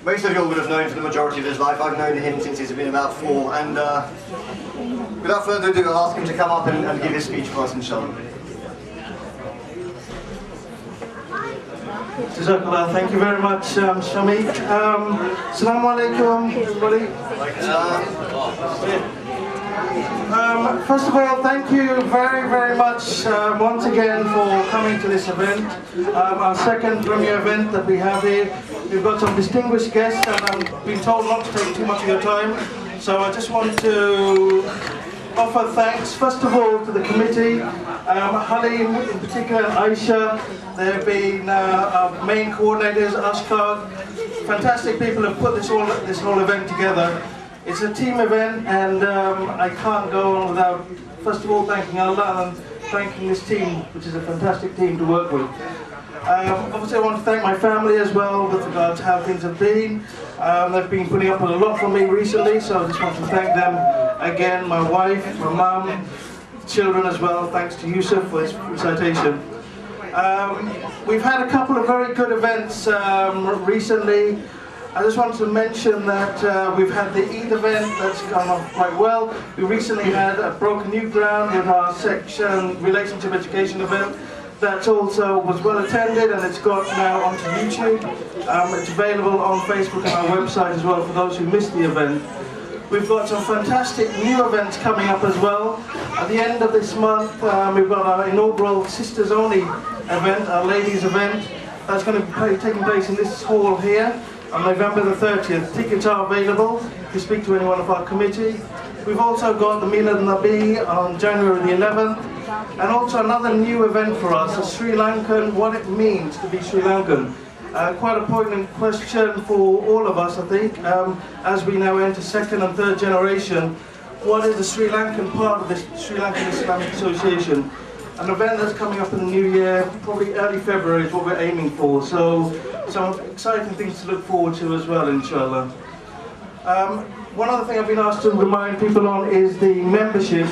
most of you all would have known for the majority of his life. I've known him since he's been about 4, and without further ado, I'll ask him to come up and give his speech for us, inshallah. Jazakallah, thank you very much, Shamique. Assalamu alaikum, everybody. First of all, thank you very, very much once again for coming to this event, our second premier event that we have here. We've got some distinguished guests, and I've been told not to take too much of your time, so I just want to offer thanks, first of all, to the committee, Halim in particular, and Aisha. They've been our main coordinators, Ashkar. Fantastic people have put this whole event together. It's a team event, and I can't go on without, first of all, thanking Allah and thanking this team, which is a fantastic team to work with. Obviously, I want to thank my family as well with regard to how things have been. They've been putting up with a lot from me recently, so I just want to thank them again, my wife, my mum, children as well, thanks to Yusuf for his recitation. We've had a couple of very good events recently. I just wanted to mention that we've had the Eid event that's gone off quite well. We recently had a Broken New Ground with our section Relationship Education event. That also was well attended, and it's got now onto YouTube. It's available on Facebook and our website as well for those who missed the event. We've got some fantastic new events coming up as well. At the end of this month, we've got our inaugural Sisters Only event, our ladies event. That's going to be taking place in this hall here on November the 30th. Tickets are available if you speak to any one of our committee. We've also got the Milad Nabi on January the 11th, and also another new event for us, a Sri Lankan, what it means to be Sri Lankan. Quite a poignant question for all of us, I think, as we now enter second and third generation. What is the Sri Lankan part of this Sri Lankan Islamic Association? An event that's coming up in the new year, probably early February is what we're aiming for. So some exciting things to look forward to as well, inshallah. One other thing I've been asked to remind people on is the membership.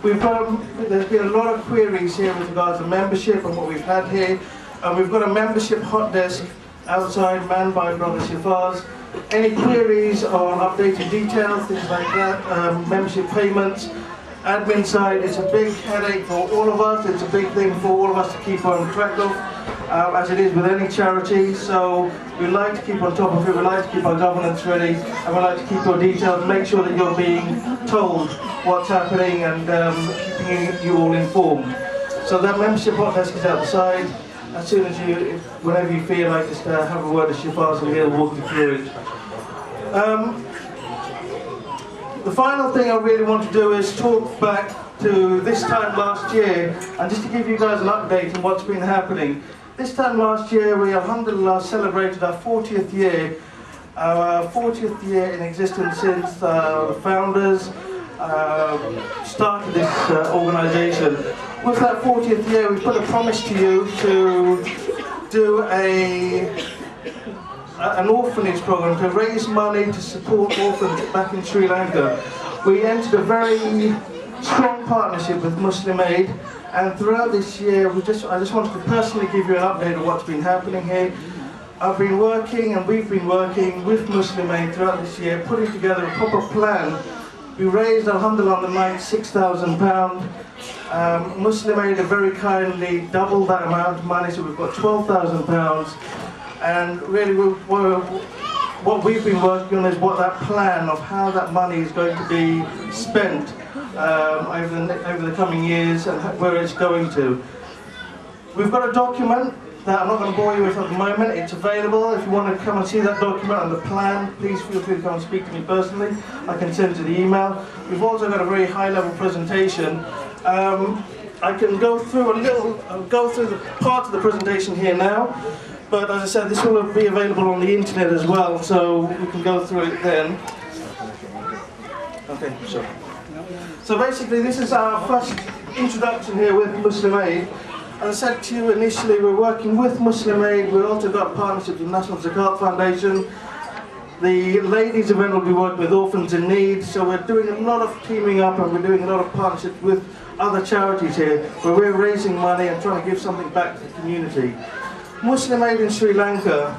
There's been a lot of queries here with regards to membership and what we've had here. We've got a membership hot desk outside, manned by Brother Shifaz. Any queries on updated details, things like that, membership payments, admin side, it's a big headache for all of us. It's a big thing for all of us to keep on track of, as it is with any charity. So we like to keep on top of it, we like to keep our governance ready, and we like to keep your details, make sure that you're being told what's happening and keeping you all informed. So that membership hot desk is outside. As soon as whenever you feel like, just have a word with Shifaz and he'll walk you through it. The final thing I really want to do is talk back to this time last year, and just to give you guys an update on what's been happening. This time last year, we, alhamdulillah, celebrated our 40th year. Our 40th year in existence since the founders started this organisation. With that 40th year, we put a promise to you to do an orphanage program to raise money to support orphans back in Sri Lanka. We entered a very strong partnership with Muslim Aid, and throughout this year, I just wanted to personally give you an update of what's been happening here. I've been working, and we've been working with Muslim Aid throughout this year, putting together a proper plan. We raised, alhamdulillah, on the night £6,000. Muslim Aid have very kindly doubled that amount of money, so we've got £12,000. And really, what we've been working on is what that plan of how that money is going to be spent over the coming years and where it's going to. We've got a document that I'm not going to bore you with at the moment. It's available. If you want to come and see that document and the plan, please feel free to come and speak to me personally. I can send it to the email. We've also got a very high-level presentation. I can go through the part of the presentation here now, but as I said, this will be available on the internet as well, so we can go through it then. Okay, sure. So basically, this is our first introduction here with Muslim Aid. As I said to you initially, we're working with Muslim Aid. We've also got partnerships with National Zakat Foundation. The ladies event will be working with Orphans in Need. So we're doing a lot of teaming up, and we're doing a lot of partnerships with other charities here, where we're raising money and trying to give something back to the community. Muslim Aid in Sri Lanka.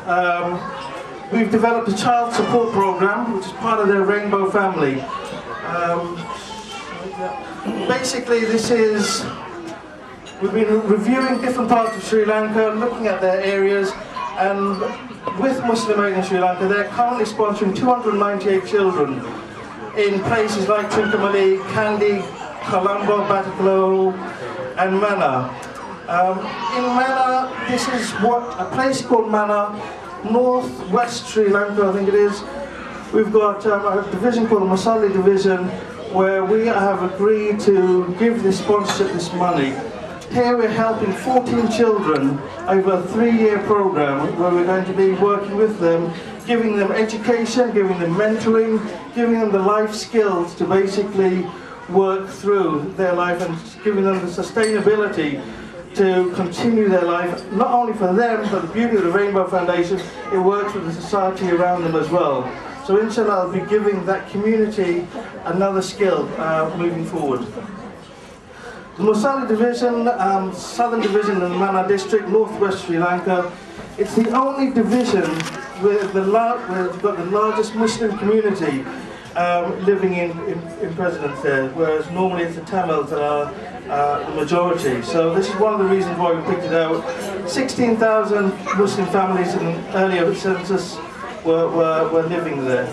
we've developed a child support program, which is part of their rainbow family. Basically, we've been reviewing different parts of Sri Lanka, looking at their areas, and with Muslim Aid in Sri Lanka, they're currently sponsoring 298 children in places like Trincomalee, Kandy, Colombo, Batticaloa, and Mana. In Mana, this is a place called Mana, northwest Sri Lanka, I think it is. We've got a division called the Masali division, where we have agreed to give this sponsorship, this money. Here we're helping 14 children over a 3-year program, where we're going to be working with them, giving them education, giving them mentoring, giving them the life skills to basically work through their life, and giving them the sustainability to continue their life, not only for them, but the beauty of the Rainbow Foundation, it works with the society around them as well. So inshallah, I'll be giving that community another skill moving forward. The Mosaic division, southern division in the Mana district, northwest Sri Lanka, it's the only division where we've got the largest Muslim community living in Presidents there, whereas normally it's the Tamils that are the majority. So this is one of the reasons why we picked it out. 16,000 Muslim families in an earlier census were living there.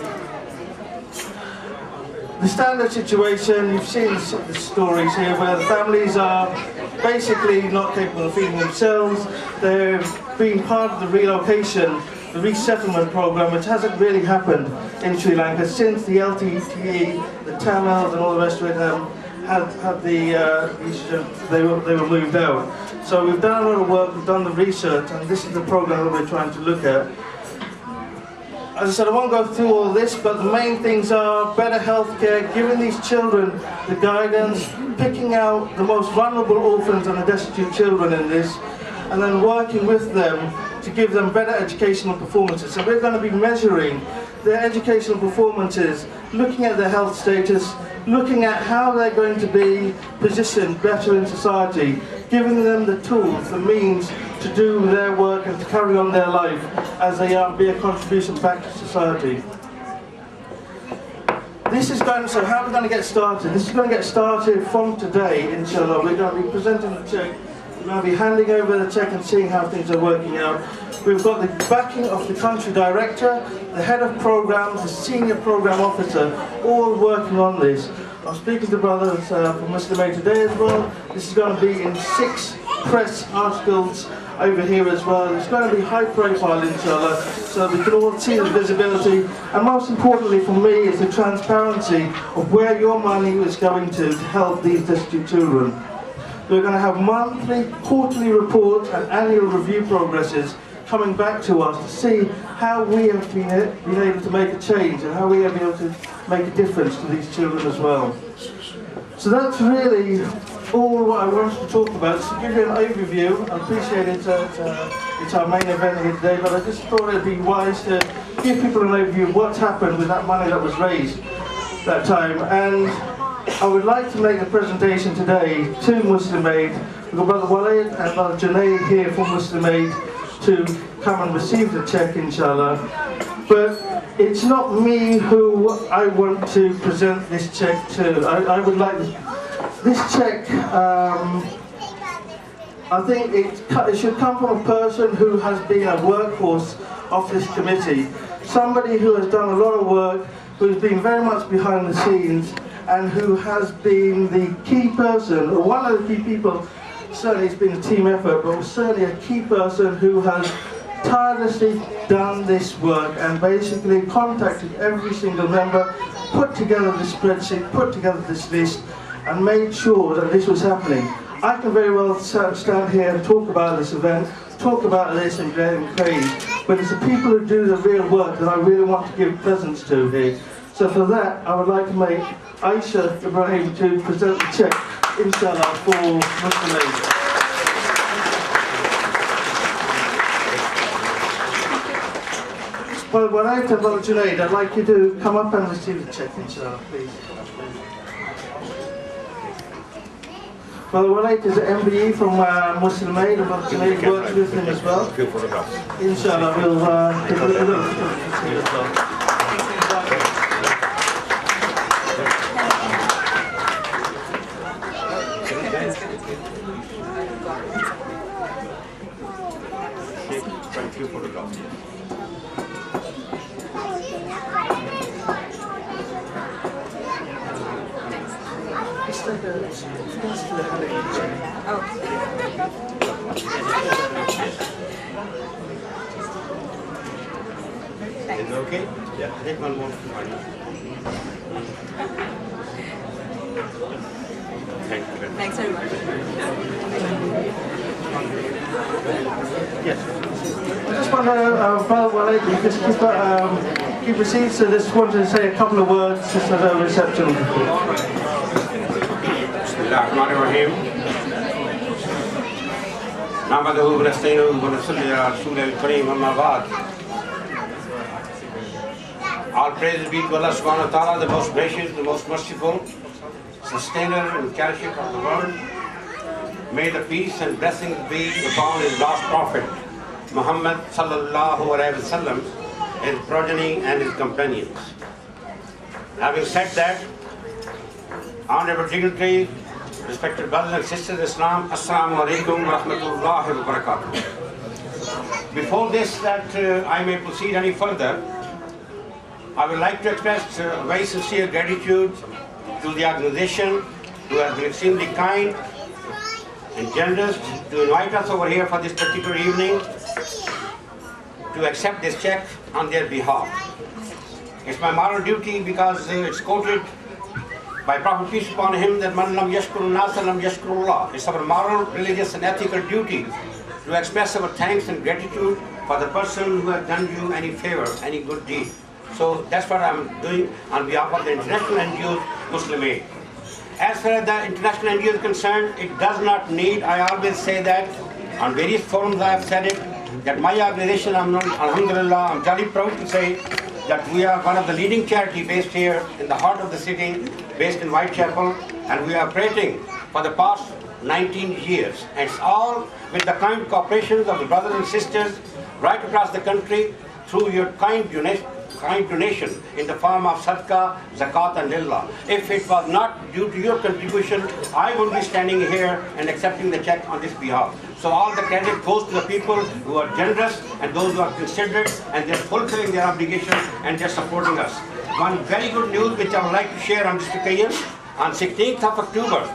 The standard situation, you've seen the stories here, where the families are basically not capable of feeding themselves. They're being part of the relocation, the resettlement program, which hasn't really happened in Sri Lanka since the LTTE, the Tamils and all the rest of it had the they were moved out. So we've done a lot of work, we've done the research, and this is the program that we're trying to look at. As I said, I won't go through all this, but the main things are better healthcare, giving these children the guidance, picking out the most vulnerable orphans and the destitute children in this, and then working with them to give them better educational performances. So we're going to be measuring their educational performances, looking at their health status, looking at how they're going to be positioned better in society, giving them the tools, the means to do their work and to carry on their life as they be a contribution back to society. So how are we going to get started? This is going to get started from today, inshallah. We're going to be presenting the cheque. We're going to be handing over the cheque and seeing how things are working out. We've got the backing of the country director, the head of programs, the senior program officer, all working on this. I'm speaking to brothers from Muslim Aid today as well. This is going to be in 6 press articles over here as well. It's going to be high profile, inshallah, so we can all see the visibility. And most importantly for me is the transparency of where your money is going to help these destitute children. We're going to have monthly, quarterly reports and annual review progresses coming back to us to see how we have been able to make a change and how we have been able to make a difference to these children as well. So that's really all what I wanted to talk about. Just to give you an overview, I appreciate it, it's our main event here today, but I just thought it'd be wise to give people an overview of what's happened with that money that was raised that time. And I would like to make a presentation today to Muslim Aid. We've got Brother Walayat and Brother Junaid here from Muslim Aid to come and receive the cheque, inshallah. But it's not me who I want to present this cheque to. I would like this cheque, I think it should come from a person who has been a workhorse of this committee. Somebody who has done a lot of work, who's been very much behind the scenes, and who has been the key person, or one of the key people. Certainly it's been a team effort, but certainly a key person who has tirelessly done this work and basically contacted every single member, put together this spreadsheet, put together this list, and made sure that this was happening. I can very well stand here and talk about this event, talk about this and get praise, but it's the people who do the real work that I really want to give presents to here. So for that, I would like to make Aisha Ibrahim to present the cheque, inshallah, for Muslim Aid. Well, Walayat and Brother Junaid, I'd like you to come up and receive the cheque, inshallah, please. Brother Walayat is an MBE from Muslim Aid, and Brother Shamique works with him as well. Inshallah, we'll take a look. Is it okay? Yeah, take one more. Thank you. Thanks very much. Yes. I just want to, Brother Walayat, you just keep receipts, so just wanted to say a couple of words just as a reception. Bismillahirrahmanirrahim. Nahmaduhu wa nasta'inuhu wa nusalli ala Rasulil Kareem, amma ba'd. All praise be to Allah subhanahu wa ta'ala, the most gracious, the most merciful, sustainer and cherisher of the world. May the peace and blessings be upon his last prophet, Muhammad sallallahu alayhi wa sallam, his progeny and his companions. Having said that, honorable dignitaries, respected brothers and sisters of Islam, Assalamu alaikum wa rahmatullahi wa barakatuh. Before this, that I may proceed any further, I would like to express very sincere gratitude to the organization who has been extremely kind and generous to invite us over here for this particular evening to accept this check on their behalf. It's my moral duty because it's quoted by Prophet peace upon him that man lam yashkuru nasa lam yashkurullah. It's our moral, religious and ethical duty to express our thanks and gratitude for the person who has done you any favor, any good deed. So that's what I'm doing on behalf of the international NGO Muslim Aid. As far as the international NGO is concerned, it does not need, I always say that, on various forums I have said it, that my organization, alhamdulillah, I'm jolly proud to say that we are one of the leading charity based here in the heart of the city, based in Whitechapel, and we are operating for the past 19 years. And it's all with the kind cooperation of the brothers and sisters right across the country through your kind donation in the form of sadaqah, zakat and lillah. If it was not due to your contribution, I would be standing here and accepting the check on this behalf. So all the credit goes to the people who are generous and those who are considerate, and they're fulfilling their obligation and they're supporting us. One very good news which I would like to share on this occasion, on 16th of October,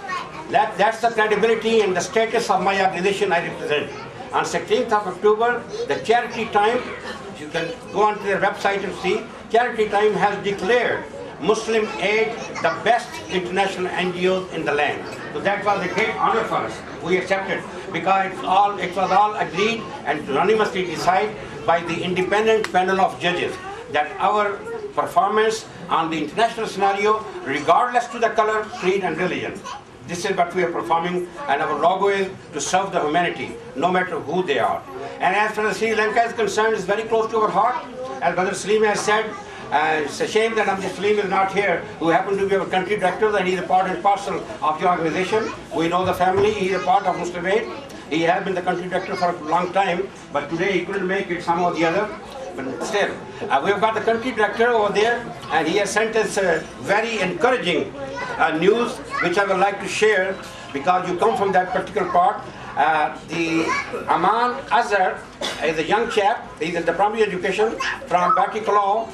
that's the credibility and the status of my organization I represent. On 16th of October, the charity time, you can go onto their website and see, Charity Time has declared Muslim Aid the best international NGO in the land. So that was a great honor for us. We accepted because it was all agreed and unanimously decided by the independent panel of judges that our performance on the international scenario, regardless to the color, creed and religion, this is what we are performing, and our logo is to serve the humanity, no matter who they are. And as far as Sri Lanka is concerned, it's very close to our heart. As Brother Saleem has said, it's a shame that Mr. Saleem is not here, who happens to be our country director, and he's a part and parcel of the organization. We know the family, he's a part of Muslim Aid. He has been the country director for a long time, but today he couldn't make it somehow or the other. But still, we've got the country director over there, and he has sent us very encouraging news, which I would like to share, because you come from that particular part. The Aman Azhar is a young chap, he's in the primary education from Batticalow.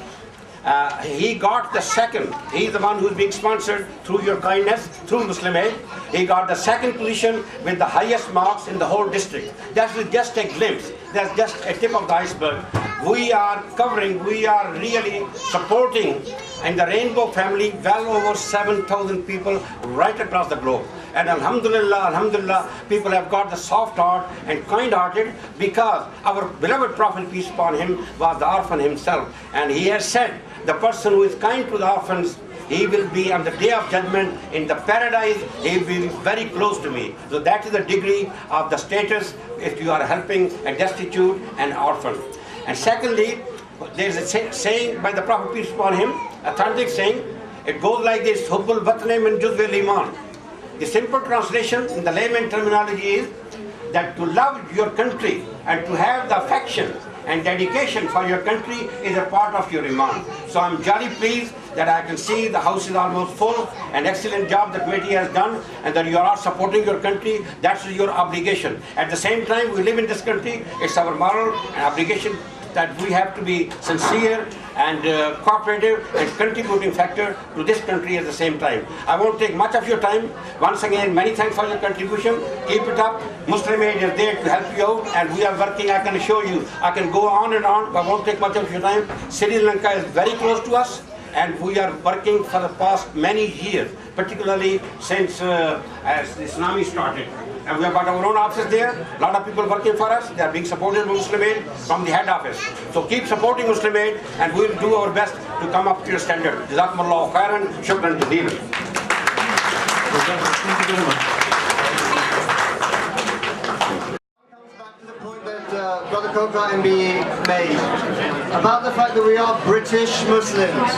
He got the second, he's the one who's being sponsored through your kindness, through Muslim Aid. He got the second position with the highest marks in the whole district. That's just a glimpse, that's just a tip of the iceberg. We are covering, we are really supporting in the Rainbow family well over 7,000 people right across the globe. And alhamdulillah, people have got the soft heart and kind-hearted because our beloved Prophet, peace upon him, was the orphan himself. And he has said, the person who is kind to the orphans, he will be on the day of judgment in the paradise, he will be very close to me. So that is the degree of the status if you are helping a destitute and orphan. And secondly, there is a saying by the Prophet, peace upon him, authentic saying, it goes like this, Hubbul Batne min Juzwil Iman. The simple translation in the layman terminology is that to love your country and to have the affection and dedication for your country is a part of your iman. So I'm jolly pleased that I can see the house is almost full. An excellent job the committee has done, and that you are supporting your country. That's your obligation. At the same time, we live in this country. It's our moral and obligation that we have to be sincere and cooperative and contributing factor to this country at the same time. I won't take much of your time. Once again, many thanks for your contribution. Keep it up. Muslim Aid is there to help you out, and we are working. I can assure you, I can go on and on, but I won't take much of your time. Sri Lanka is very close to us, and we are working for the past many years, particularly since as the tsunami started. And we have got our own office there. A lot of people working for us. They are being supported by Muslim Aid from the head office. So keep supporting Muslim Aid, and we will do our best to come up to your standard. Jazakumullahu khairan. Shukran jazeelan. Thank you very much. Brother Khokhar MBE made about the fact that we are British Muslims.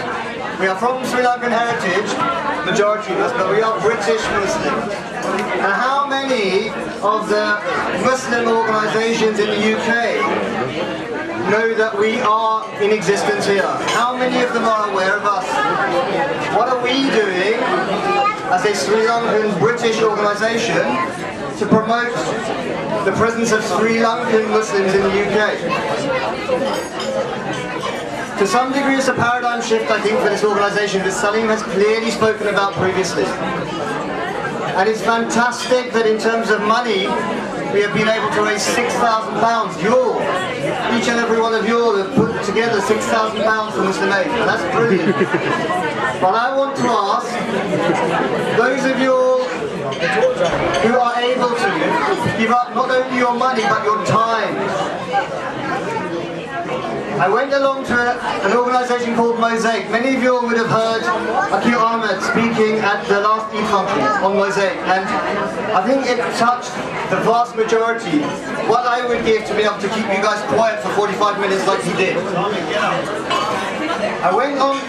We are from Sri Lankan heritage, majority of us, but we are British Muslims. And how many of the Muslim organisations in the UK know that we are in existence here? How many of them are aware of us? What are we doing as a Sri Lankan British organisation to promote the presence of Sri Lankan Muslims in the UK? To some degree it's a paradigm shift, I think, for this organisation that Saleem has clearly spoken about previously. And it's fantastic that in terms of money we have been able to raise £6,000. Each and every one of you have put together £6,000 for Muslim Aid, and that's brilliant. But I want to ask those of you who are able to give up not only your money but your time. I went along to an organisation called Mosaic. Many of you would have heard Akil Ahmed speaking at the last Eid function on Mosaic, and I think it touched the vast majority what I would give to be able to keep you guys quiet for 45 minutes like he did. I went on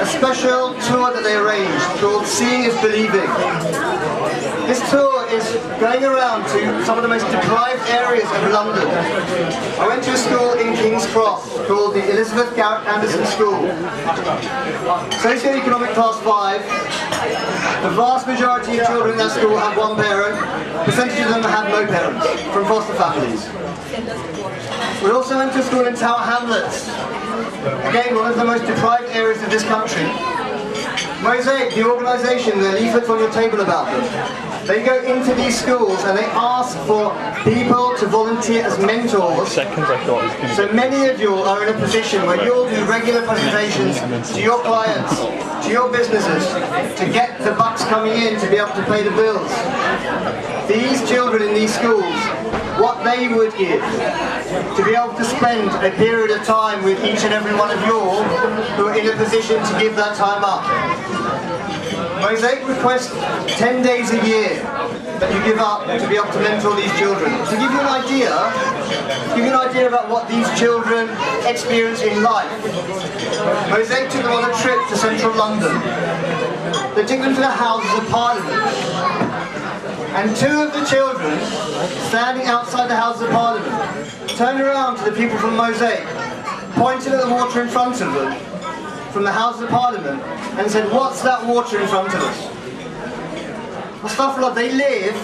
a special tour that they arranged called Seeing is Believing. This tour is going around to some of the most deprived areas of London. I went to a school in King's Cross called the Elizabeth Garrett Anderson School. Socio-economic class 5. The vast majority of children in that school have one parent. A percentage of them have no parents from foster families. We also went to a school in Tower Hamlets. Again, one of the most deprived areas of this country. Mosaic, the organisation, the leaflets on your table about them. They go into these schools and they ask for people to volunteer as mentors. So many of you are in a position where you'll do regular presentations to your clients, to your businesses, to get the bucks coming in to be able to pay the bills. These children in these schools, what they would give to be able to spend a period of time with each and every one of you who are in a position to give that time up. Mosaic requests 10 days a year that you give up to be able to mentor these children. To give you an idea about what these children experience in life. Mosaic took them on a trip to central London. They took them to the Houses of Parliament. And two of the children, standing outside the Houses of Parliament, turned around to the people from Mosaic, pointed at the water in front of them, from the Houses of Parliament, and said, "What's that water in front of us?" Astaghfirullah, they live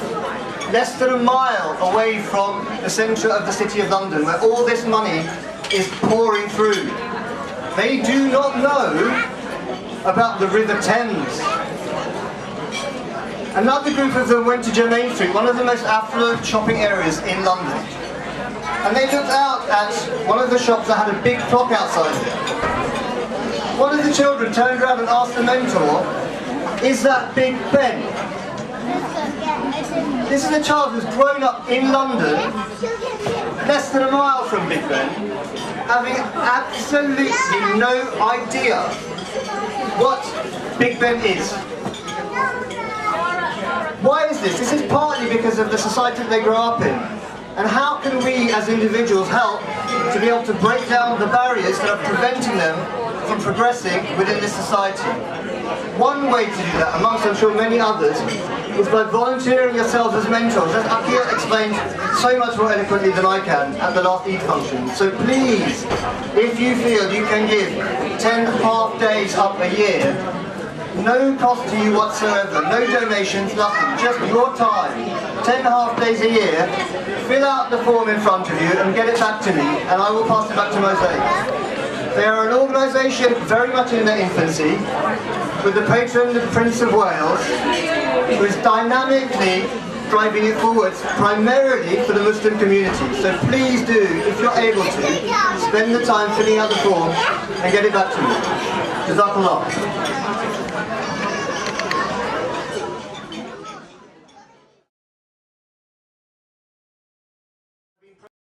less than a mile away from the centre of the City of London, where all this money is pouring through. They do not know about the River Thames. Another group of them went to Jermain Street, one of the most affluent shopping areas in London. And they looked out at one of the shops that had a big clock outside it. One of the children turned around and asked the mentor, "Is that Big Ben?" This is a child who's grown up in London, less than a mile from Big Ben, having absolutely no idea what Big Ben is. Why is this? This is partly because of the society that they grow up in. And how can we as individuals help to be able to break down the barriers that are preventing them from progressing within this society? One way to do that, amongst I'm sure many others, is by volunteering yourselves as mentors. As Akil explained so much more eloquently than I can at the last Eid function. So please, if you feel you can give 10 half days up a year, no cost to you whatsoever, no donations, nothing, just your time, 10 half days a year, fill out the form in front of you and get it back to me, and I will pass it back to Mosaic. They are an organisation very much in their infancy, with the patron, the Prince of Wales, who is dynamically driving it forwards, primarily for the Muslim community. So please do, if you're able to, spend the time filling out the form and get it back to me. Jazakallah.